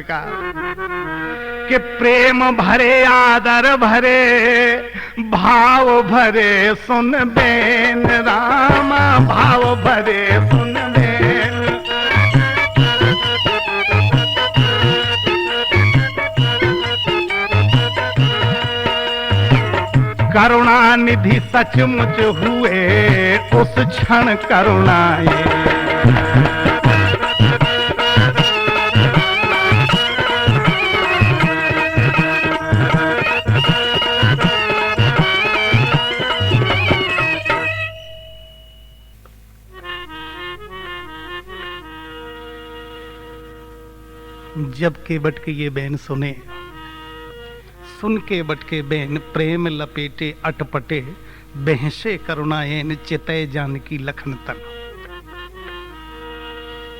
का कि प्रेम भरे आदर भरे भाव भरे सुन बेन रामा, भाव भरे सुन बेन। करुणा निधि सचमुच हुए उस क्षण करुणाए। जब केवट के ये बहन सुन के बटके बहन प्रेम लपेटे अटपटे, बहसे करुणाएन चितय जानकी लखन तन।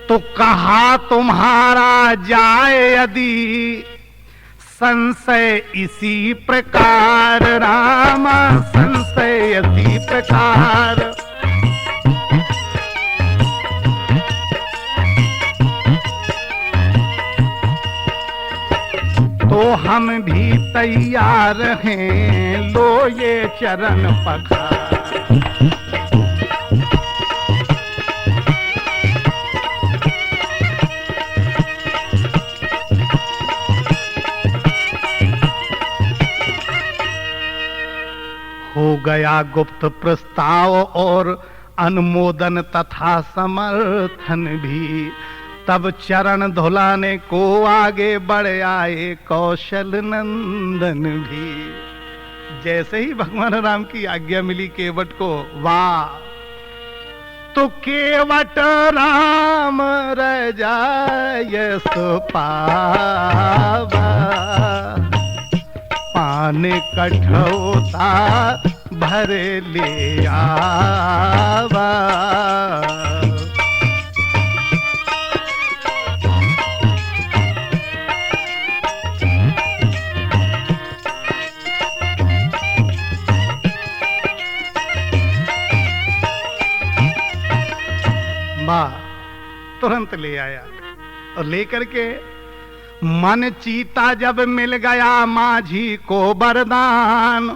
तो कहा तुम्हारा जाए यदि संशय इसी प्रकार रामा, संशय इसी प्रकार। तो हम भी तैयार हैं, लो ये चरण पखार। हो गया गुप्त प्रस्ताव और अनुमोदन तथा समर्थन भी। तब चरण धुलाने को आगे बढ़ आए कौशल नंदन भी। जैसे ही भगवान राम की आज्ञा मिली केवट को, वाह, तो केवट राम रजाय सुपावा, पान कठौता भरे ले आवा। तुरंत ले आया और लेकर के मन चीता जब मिल गया माझी को वरदान।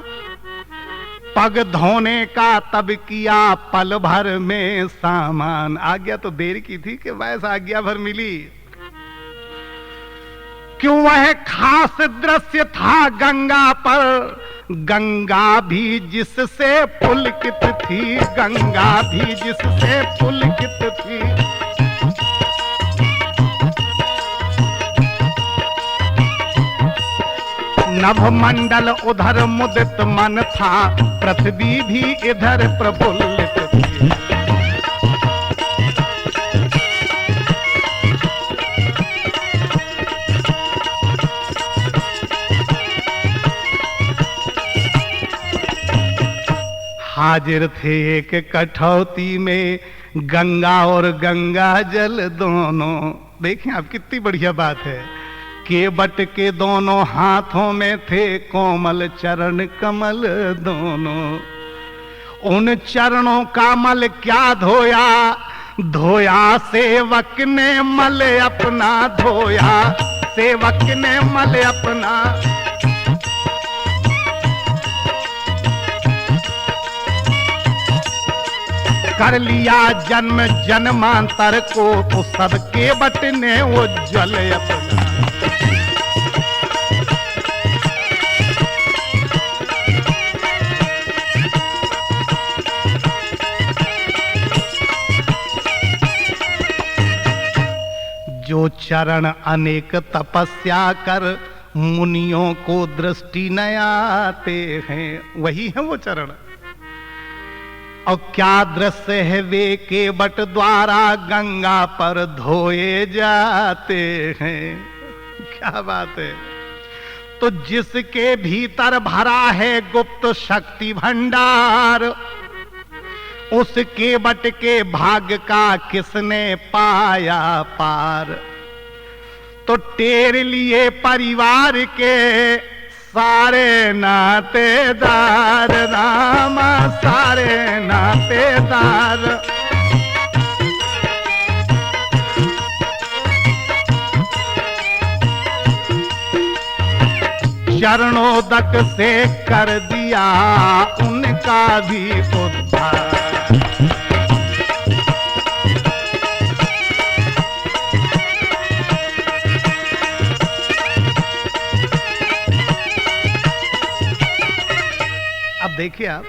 पग धोने का तब किया पल भर में सामान। आज्ञा तो देर की थी कि वैसा आज्ञा भर मिली। क्यों वह खास दृश्य था गंगा पर, गंगा भी जिससे पुलकित थी, गंगा भी जिससे पुलकित थी। नभ मंडल उधर मुदित मन था, पृथ्वी भी इधर प्रफुल्लित थी। हाजिर थे एक कठौती में गंगा और गंगा जल दोनों। देखें आप, कितनी बढ़िया बात है। केवट के दोनों हाथों में थे कोमल चरण कमल दोनों। उन चरणों का मल क्या धोया, धोया सेवक ने मल अपना, धोया सेवक ने मल अपना। कर लिया जन्म जन्मांतर को, तो सब केवट ने उज्ज्वल अपना। जो चरण अनेक तपस्या कर मुनियों को दृष्टि न आते हैं, वही है वो चरण। और क्या दृश्य है वे केवट द्वारा गंगा पर धोए जाते हैं। क्या बात है। तो जिसके भीतर भरा है गुप्त शक्ति भंडार, उस केवट के भाग्य का किसने पाया पार। तो टेर लिए परिवार के सारे नातेदार रामा, सारे नातेदार। चरणोदक से कर दिया उनका भी उद्धार। अब देखिए आप,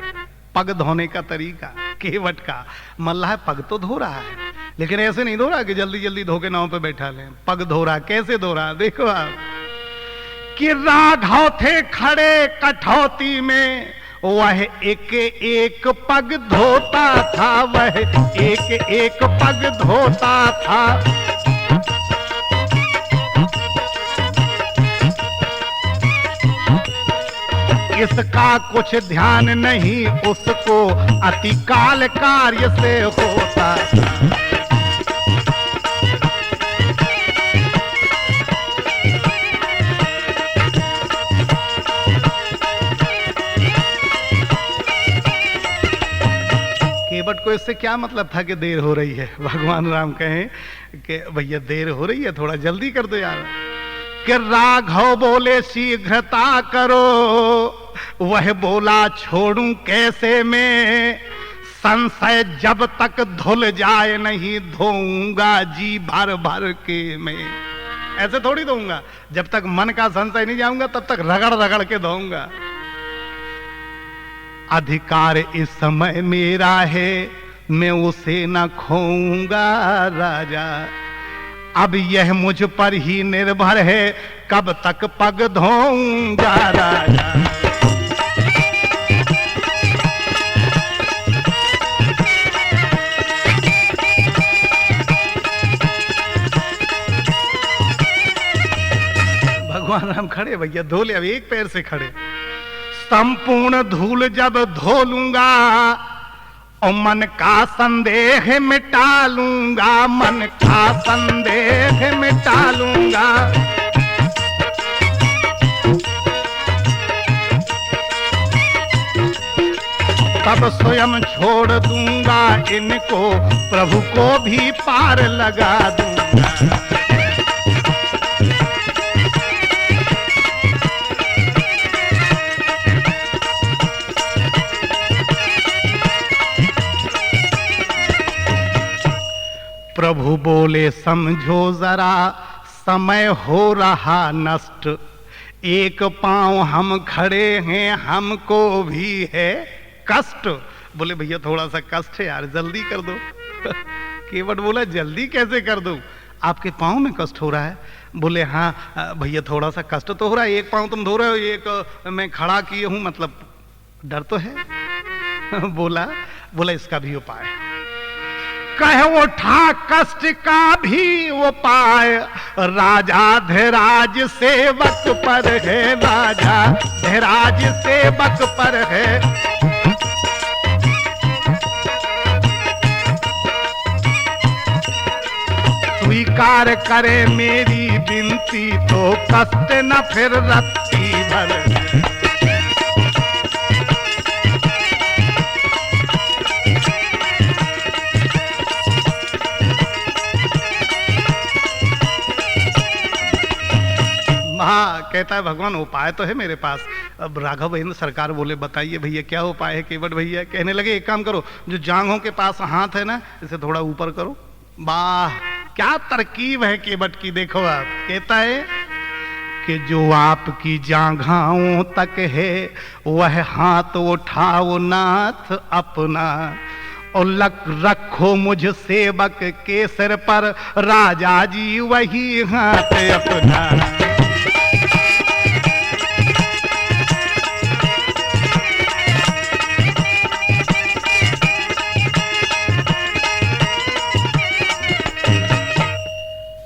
पग धोने का तरीका केवट का, मल्लाह पग तो धो रहा है, लेकिन ऐसे नहीं धो रहा कि जल्दी जल्दी धो के नाव पे बैठा लें। पग धो रहा, कैसे धो रहा देखो आप, कि राघव थे खड़े कठौती में, वह एक एक पग धोता था, वह एक एक पग धोता था। इसका कुछ ध्यान नहीं उसको, अति काल कार्य से होता था। केवट को इससे क्या मतलब था कि देर हो रही है? भगवान राम कहें कि भैया देर हो रही है, थोड़ा जल्दी कर दो यार। कि राघव बोले शीघ्रता करो, वह बोला छोड़ूं कैसे मैं, संशय जब तक धुल जाए नहीं धोऊंगा जी भर भर के मैं। ऐसे थोड़ी धोऊंगा, जब तक मन का संशय नहीं जाऊंगा तब तक रगड़ रगड़ के धोऊंगा। अधिकार इस समय मेरा है, मैं उसे न खोऊंगा राजा, अब यह मुझ पर ही निर्भर है, कब तक पग धोऊंगा राजा। भगवान राम खड़े, भैया धो ले, अब एक पैर से खड़े। संपूर्ण धूल जब धो लूंगा और मन का संदेह मिटा लूंगा, मन का संदेह मिटा लूंगा। तब स्वयं छोड़ दूंगा इनको, प्रभु को भी पार लगा दूंगा। प्रभु बोले समझो जरा, समय हो रहा नष्ट, एक पांव हम खड़े हैं, हमको भी है कष्ट। बोले भैया थोड़ा सा कष्ट है यार, जल्दी कर दो। केवट बोला जल्दी कैसे कर दूं, आपके पांव में कष्ट हो रहा है? बोले हाँ भैया थोड़ा सा कष्ट तो हो रहा है, एक पांव तुम धो रहे हो, एक मैं खड़ा किए हूं, मतलब डर तो है। बोला इसका भी उपाय। कह उठा कष्ट का भी उपाय, राजा धीराज सेवक पर है, राजा धीराज सेवक पर है। स्वीकार करे मेरी विनती, तो कष्ट न फिर रत्ती भर। हाँ कहता है भगवान उपाय तो है मेरे पास। अब राघवेंद्र सरकार बोले बताइए भैया क्या उपाय है? केवट भैया कहने लगे एक काम करो, जो जांघों के पास हाथ है ना इसे थोड़ा ऊपर करो। वाह क्या तरकीब है केवट की, देखो आप। कहता है कि जो आपकी जांघाओं तक है वह हाथ उठाओ नाथ अपना, और रखो मुझ सेवक के सिर पर राजा जी वही हाथ अपना।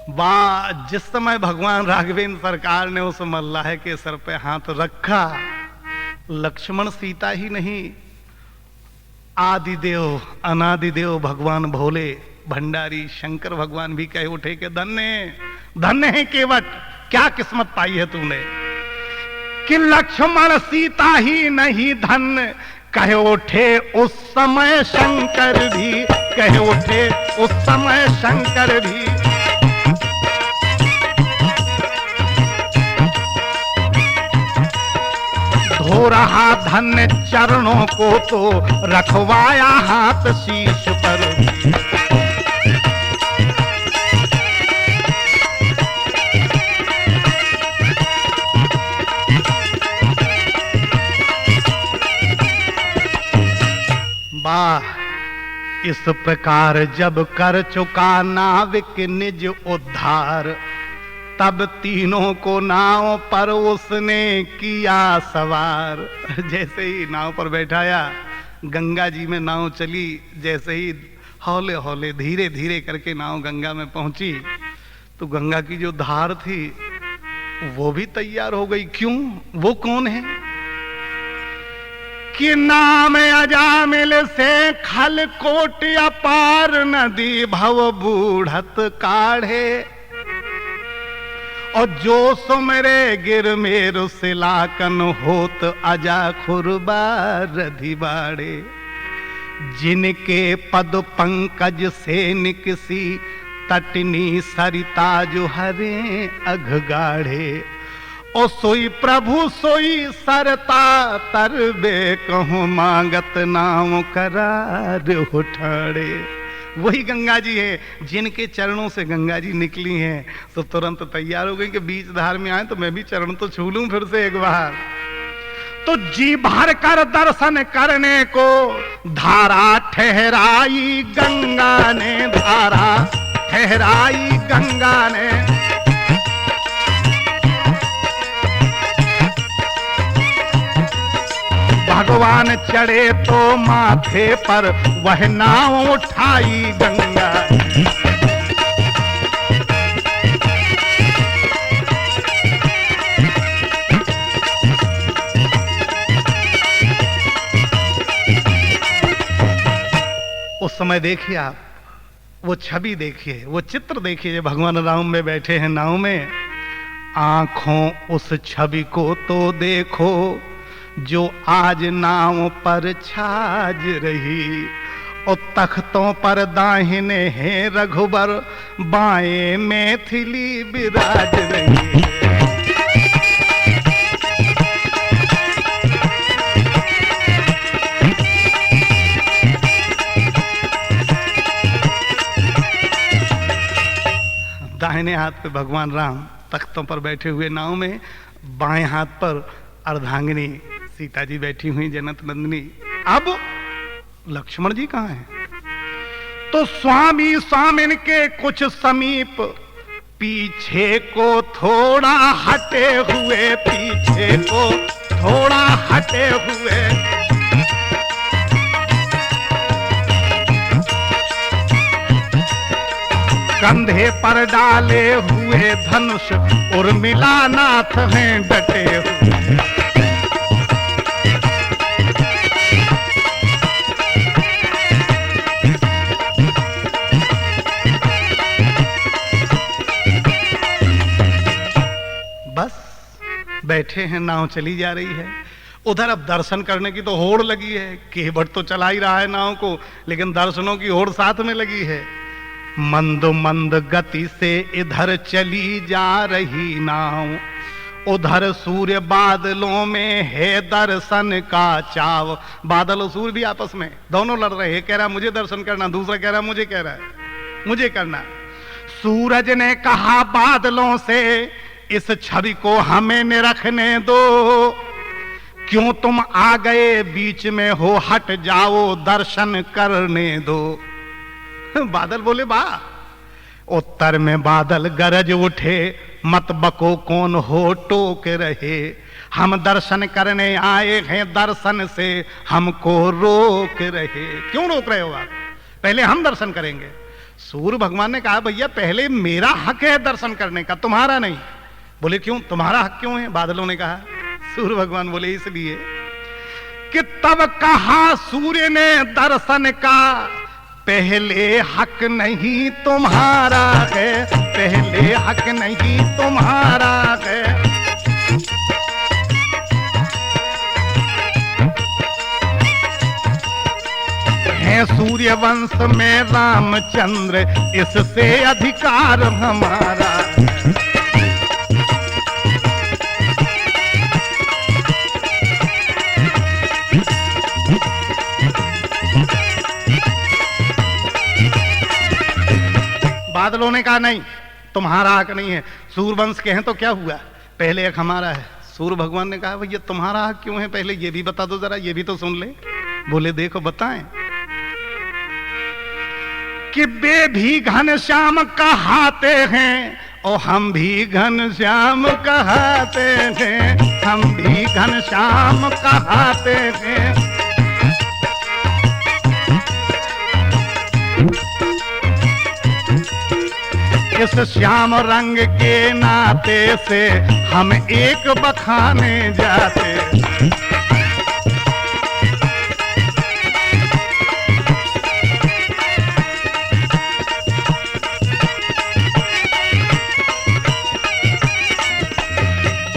वाह जिस समय भगवान राघवेंद्र सरकार ने उस मल्लाह के सर पे हाथ रखा, लक्ष्मण सीता ही नहीं आदिदेव अनादिदेव भगवान भोले भंडारी शंकर भगवान भी कहे उठे कि धन्य धन्य है केवट, क्या किस्मत पाई है तूने कि लक्ष्मण सीता ही नहीं धन्य। कहे उठे उस समय शंकर भी, कहे उठे उस समय शंकर भी। हो रहा धन्य चरणों को तो रखवाया हाथ शीश पर। वाह, इस प्रकार जब कर चुका नाविक निज उद्धार, तब तीनों को नाव पर उसने किया सवार। जैसे ही नाव पर बैठाया, गंगा जी में नाव चली, जैसे ही हौले हौले धीरे धीरे करके नाव गंगा में पहुंची, तो गंगा की जो धार थी वो भी तैयार हो गई। क्यों? वो कौन है कि नाम अजामिल से खल कोट अपार नदी भव बूढ़त काढ़े, और जो सुमरे गिर मेरु सिलाकन होत अजा खुरबार अधिबाड़े। जिनके पद पंकज से निकसी तटनी सरिता जो हरे अघगाढ़े, ओ सोई प्रभु सोई सरता तरबे कहूँ मांगत नाम करार उठाड़े। वही गंगा जी है जिनके चरणों से गंगा जी निकली हैं, तो तुरंत तैयार हो गई कि बीच धार में आए तो मैं भी चरण तो छू लूं फिर से एक बार। तो जी भर कर दर्शन करने को धारा ठहराई गंगा ने, धारा ठहराई गंगा ने। भगवान चढ़े तो माथे पर वह नाव उठाई गंगा। उस समय देखिए आप, वो छवि देखिए, वो चित्र देखिए, जब भगवान राम में बैठे हैं नाव में। आंखों उस छवि को तो देखो जो आज नाव पर छाज रही, और तख्तों पर दाहिने हैं रघुबर, बाएं मैथिली विराज रही। दाहिने हाथ पे भगवान राम तख्तों पर बैठे हुए नाव में, बाएं हाथ पर अर्धांगिनी सीता जी बैठी हुई जनक नंदिनी। अब लक्ष्मण जी कहाँ हैं? तो स्वामी स्वामिन के कुछ समीप पीछे को थोड़ा हटे हुए, पीछे को थोड़ा हटे हुए। कंधे पर डाले हुए धनुष उर्मिला नाथ हैं डटे हुए। बैठे हैं, नाव चली जा रही है। उधर अब दर्शन करने की तो होड़ लगी है, केवट तो चला ही रहा है नाव को, लेकिन दर्शनों की होड़ साथ में लगी है। मंद मंद गति से इधर चली जा रही नाव, उधर सूर्य बादलों में है दर्शन का चाव। बादल और सूर्य भी आपस में दोनों लड़ रहे हैं, कह रहा मुझे दर्शन करना, दूसरा कह रहा मुझे, कह रहा है मुझे करना। सूरज ने कहा बादलों से इस छवि को हमें निरखने दो, क्यों तुम आ गए बीच में हो, हट जाओ दर्शन करने दो। बादल बोले बा। उत्तर में बादल गरज उठे, मत बको कौन हो टोक रहे, हम दर्शन करने आए हैं, दर्शन से हमको रोक रहे। क्यों रोक रहे हो आप? पहले हम दर्शन करेंगे। सूर्य भगवान ने कहा भैया पहले मेरा हक है दर्शन करने का, तुम्हारा नहीं। बोले क्यों, तुम्हारा हक क्यों है? बादलों ने कहा। सूर्य भगवान बोले इसलिए कि तब कहा सूर्य ने दर्शन का, पहले हक नहीं तुम्हारा है, पहले हक नहीं तुम्हारा है। है सूर्य वंश में रामचंद्र, इससे अधिकार हमारा। बादलों ने कहा नहीं, तुम्हारा हक नहीं है, सूर्यवंश के हैं तो क्या हुआ, पहले हक हमारा है। सूर्य भगवान ने कहा भैया तुम्हारा हक क्यों है, पहले ये भी बता दो जरा, ये भी तो सुन ले। बोले देखो बताएं कि वे भी घनश्याम कहाते हैं और हम भी घनश्याम कहाते हैं, हम भी घनश्याम कहाते हैं। इस श्याम रंग के नाते से हम एक बखाने जाते।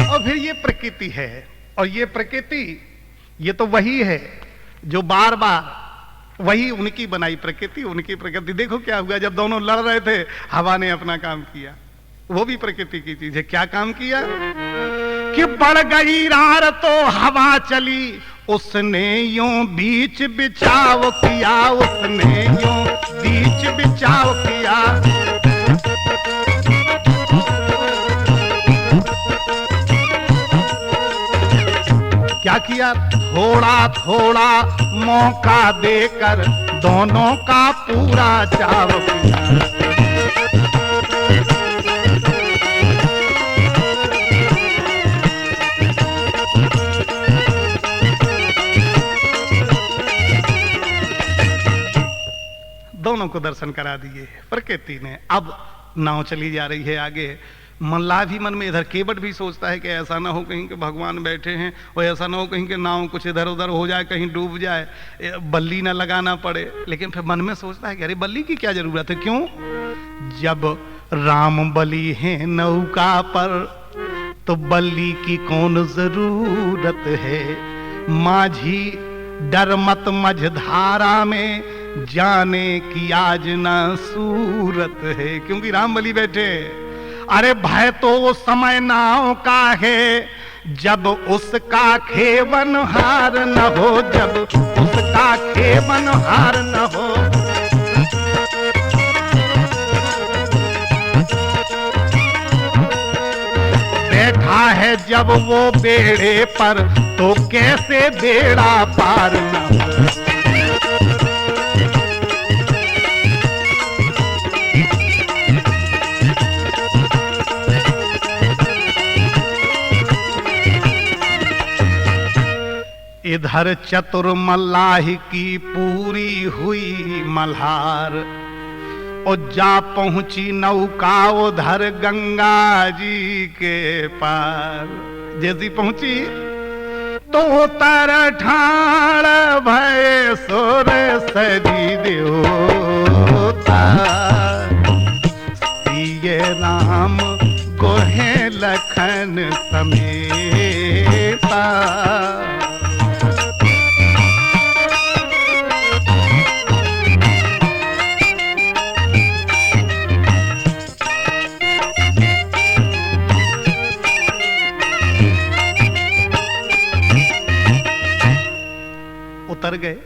और फिर ये प्रकृति है, और ये प्रकृति ये तो वही है जो बार बार वही उनकी बनाई प्रकृति, उनकी प्रकृति। देखो क्या हुआ जब दोनों लड़ रहे थे, हवा ने अपना काम किया, वो भी प्रकृति की चीज है। क्या काम किया कि बढ़ गई रार तो हवा चली, उसने यूं बीच बिछाव किया, उसने यूं बीच बिछाव किया। क्या किया, थोड़ा थोड़ा मौका देकर दोनों का पूरा चाव किया। दोनों को दर्शन करा दिए प्रकृति ने। अब नाव चली जा रही है आगे। मल्लाह भी मन में इधर, केवट भी सोचता है कि ऐसा ना हो कहीं के भगवान बैठे हैं, और ऐसा ना हो कहीं के नाव कुछ इधर उधर हो जाए, कहीं डूब जाए, बल्ली ना लगाना पड़े। लेकिन फिर मन में सोचता है कि अरे बल्ली की क्या जरूरत है, क्यों, जब राम बली हैं नौका पर तो बल्ली की कौन जरूरत है। माझी डर मत मझधारा में जाने की आज ना सूरत है, क्योंकि राम बली बैठे। अरे भय तो वो समय नाव का है जब उसका खेवन हार न हो, जब उसका खेवन हार न हो। बैठा है जब वो बेड़े पर तो कैसे बेड़ा पार न हो। इधर चतुर मल्लाह की पूरी हुई मल्हार, और जा पहुंची नौका उधर गंगा जी के पार। जैसी पहुंची तो तर ठाण भय सोर सजी देवता, सिय राम गोहे लखन समेता। उतर गए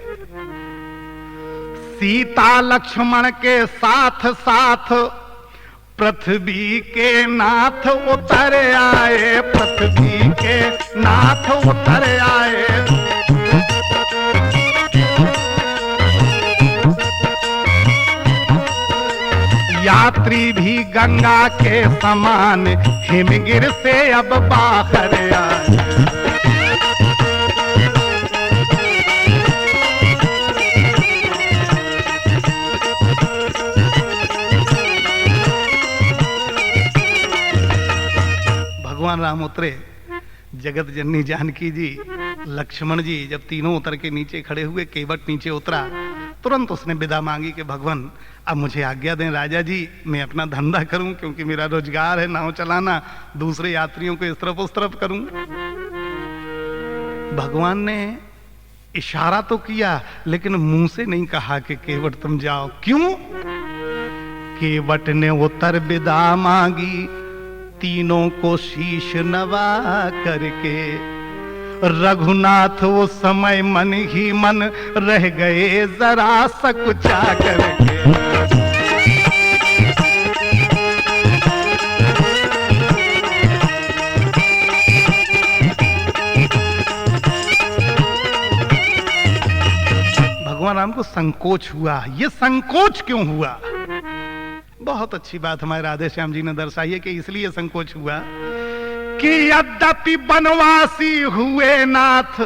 सीता लक्ष्मण के साथ साथ, पृथ्वी के नाथ उतर आए, पृथ्वी के नाथ उतर आए। यात्री भी गंगा के समान हिमगिर से अब बाहर आए। भगवान राम उतरे, जगत जननी जानकी जी, लक्ष्मण जी जब तीनों उतर के नीचे खड़े हुए, केवट नीचे उतरा, तुरंत उसने विदा मांगी कि भगवान अब मुझे आज्ञा दें राजा जी, मैं अपना धंधा करूं, क्योंकि मेरा रोजगार है नाव चलाना, दूसरे यात्रियों को इस तरफ उस तरफ करूं। भगवान ने इशारा तो किया लेकिन मुंह से नहीं कहा कि केवट तुम जाओ। क्यों? केवट ने उत्तर विदा मांगी, तीनों को शीश नवा करके। रघुनाथ वो समय मन ही मन रह गए जरा सकुचा करके। राम को संकोच हुआ। ये संकोच क्यों हुआ? बहुत अच्छी बात हमारे राधे श्याम जी ने दर्शाई है कि इसलिए संकोच हुआ कि यद्यपि बनवासी हुए नाथ,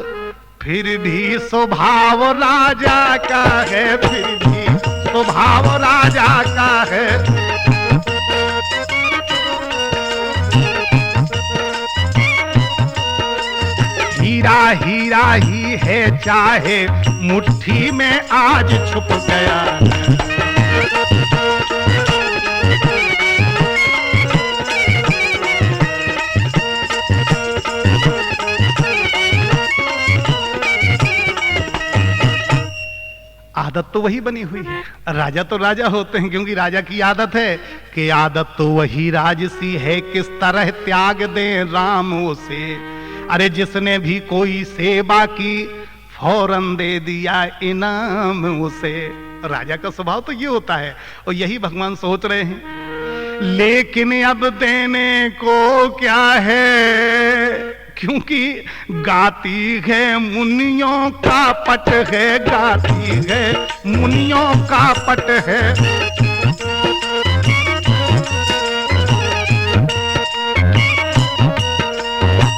फिर भी स्वभाव राजा का है, फिर भी स्वभाव राजा का है। हीरा हीरा ही है चाहे मुट्ठी में आज छुप गया। आदत तो वही बनी हुई है। राजा तो राजा होते हैं, क्योंकि राजा की आदत है कि आदत तो वही राजसी है, किस तरह त्याग दें राम उसे। अरे जिसने भी कोई सेवा की फौरन दे दिया इनाम उसे। राजा का स्वभाव तो ये होता है, और यही भगवान सोच रहे हैं। लेकिन अब देने को क्या है, क्योंकि गाती है मुनियों का पट है, गाती है मुनियों का पट है।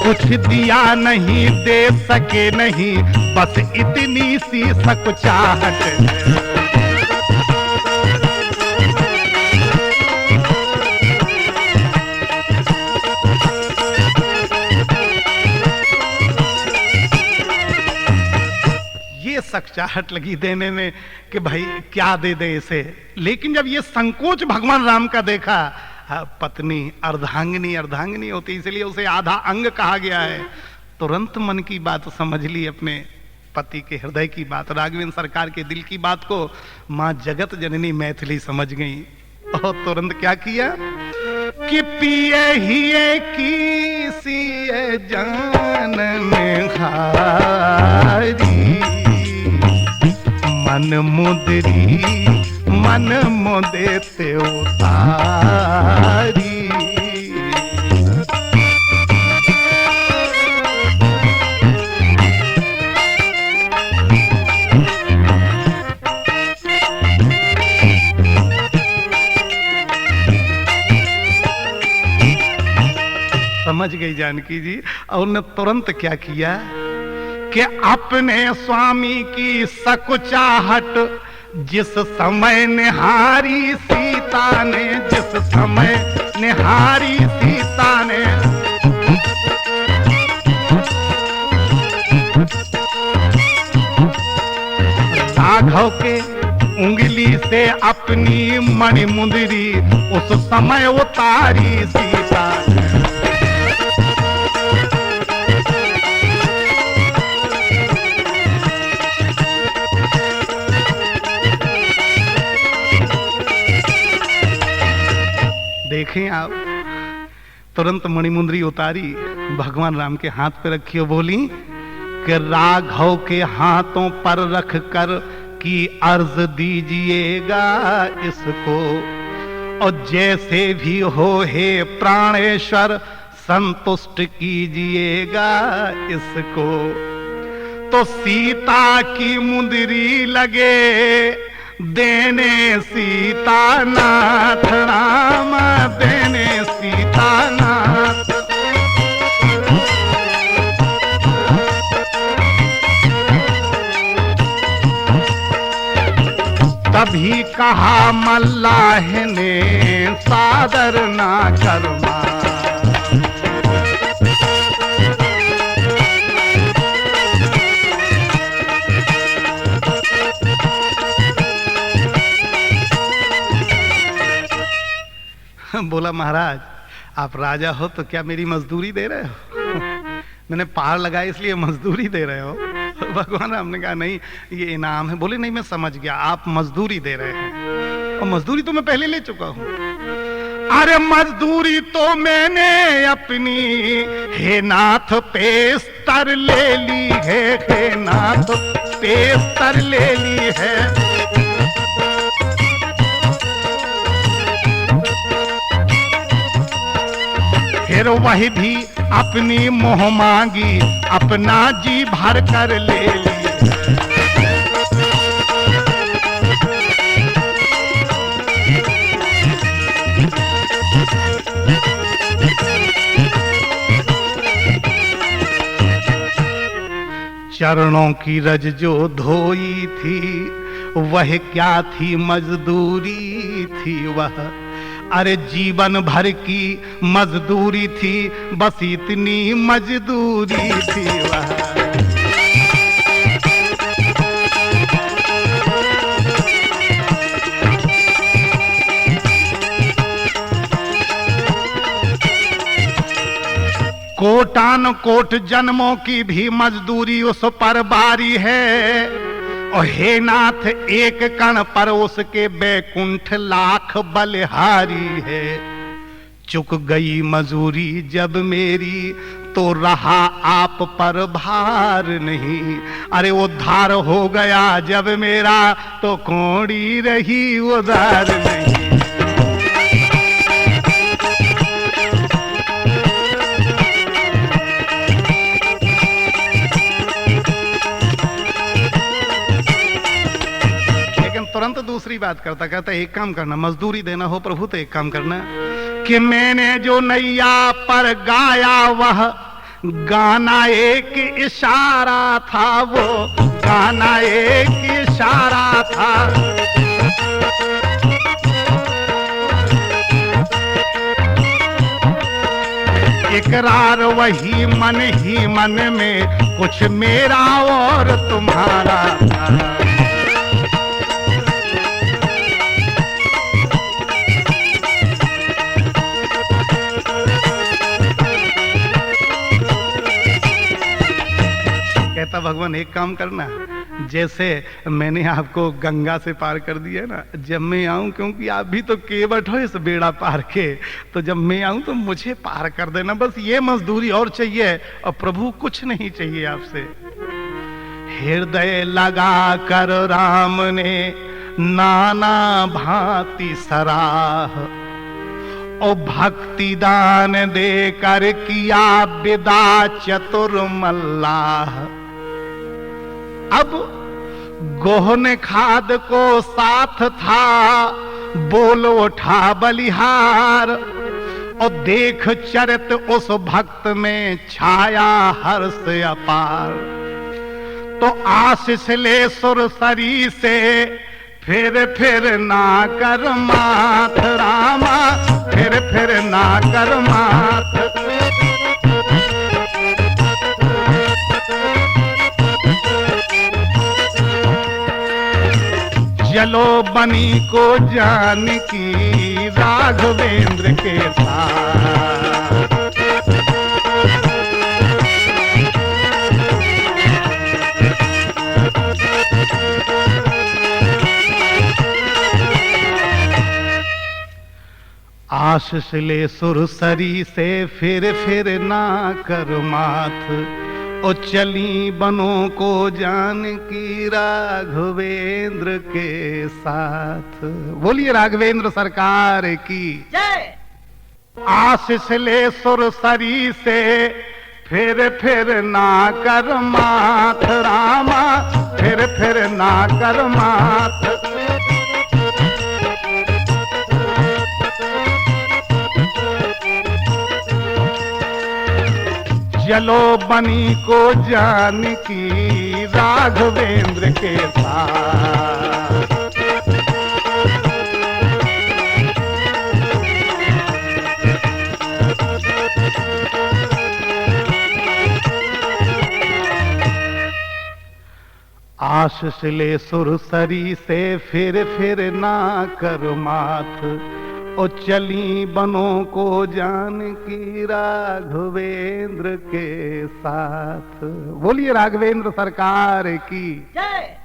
कुछ दिया नहीं, दे सके नहीं, बस इतनी सी सकचाहट है। सकचाहट लगी देने में कि भाई क्या दे दे इसे। लेकिन जब ये संकोच भगवान राम का देखा, पत्नी अर्धांगिनी अर्धांगिनी होती, इसलिए उसे आधा अंग कहा गया है। तुरंत मन की बात समझ ली, अपने पति के हृदय की बात, राघवेंद्र सरकार के दिल की बात को मां जगत जननी मैथिली समझ गई। और तुरंत क्या किया कि पिए ही की सी जान में हारी, मन मुदरी मन मुदे ते उतारी। समझ गई जानकी जी। और उन्होंने तुरंत क्या किया कि अपने स्वामी की सकुचाहट जिस समय निहारी सीता ने, जिस समय निहारी सीता ने, राघव के उंगली से अपनी मणिमुंदरी उस समय उतारी सीता। देखें आप, तुरंत मणिमुंदरी उतारी, भगवान राम के हाथ पे रखी और बोली कि राघव के हाथों पर रख कर की अर्ज दीजिएगा इसको, और जैसे भी हो हे प्राणेश्वर संतुष्ट कीजिएगा इसको। तो सीता की मुंदरी लगे देने सीता नाथ, राम देने सीता नाथ। तभी कहा मल्लाह ने सादर ना करमा। बोला महाराज आप राजा हो तो क्या मेरी मजदूरी दे रहे हो? मैंने पार लगाया इसलिए मजदूरी दे रहे हो? भगवान राम ने कहा नहीं ये इनाम है। बोले नहीं मैं समझ गया, आप मजदूरी दे रहे हैं, और मजदूरी तो मैं पहले ले चुका हूं। अरे मजदूरी तो मैंने अपनी हे नाथ पेस्तर ले ली है, हे नाथ पेस्तर ले ली है। फिर वही भी अपनी मोह मांगी, अपना जी भर कर ले ली। चरणों की रज जो धोई थी वह क्या थी मजदूरी थी वह, अरे जीवन भर की मजदूरी थी, बस इतनी मजदूरी थी वह। कोटान कोट जन्मों की भी मजदूरी उस पर बारी है, और हे नाथ एक कण पर उसके बैकुंठ लाख बलिहारी है। चुक गई मजूरी जब मेरी तो रहा आप पर भार नहीं, अरे उद्धार हो गया जब मेरा तो कौड़ी रही उधार नहीं। तुरंत दूसरी बात करता, कहता एक काम करना, मजदूरी देना हो प्रभु तो एक काम करना कि मैंने जो नैया पर गाया वह गाना एक इशारा था, वो गाना एक इशारा था। इकरार वही मन ही मन में, कुछ मेरा और तुम्हारा था। कहता भगवान एक काम करना, जैसे मैंने आपको गंगा से पार कर दिया ना, जब मैं आऊं, क्योंकि आप भी तो केवट हो इस बेड़ा पार के, तो जब मैं आऊं तो मुझे पार कर देना, बस ये मजदूरी और चाहिए, और प्रभु कुछ नहीं चाहिए आपसे। हृदय लगा कर राम ने नाना भांति सराह, और भक्ति दान देकर किया विदा चतुर मल्लाह। अब गोहन खाद को साथ था, बोल उठा बलिहार, और देख चरित उस भक्त में छाया हर्ष अपार। तो आशीष ले सुरसरी से फिर ना कर माथ रामा, फिर ना कर माथ। चलो बनी को जानकी राघवेंद्र के साथ। आशीष ले सुरसरी से फिर ना कर माथ, ओ चली बनों को जानकी राघवेंद्र के साथ। बोलिए राघवेंद्र सरकार की जय। आशीष ले सुरसरी से फिर ना कर माथ रामा, फिर ना कर माथ। चलो बनी को जानकी राघवेंद्र के साथ। आशीष ले सुरसरी से फिर ना कर माथ, ओ चली बनों को जानकी राघवेंद्र के साथ। बोलिए राघवेंद्र सरकार की जय।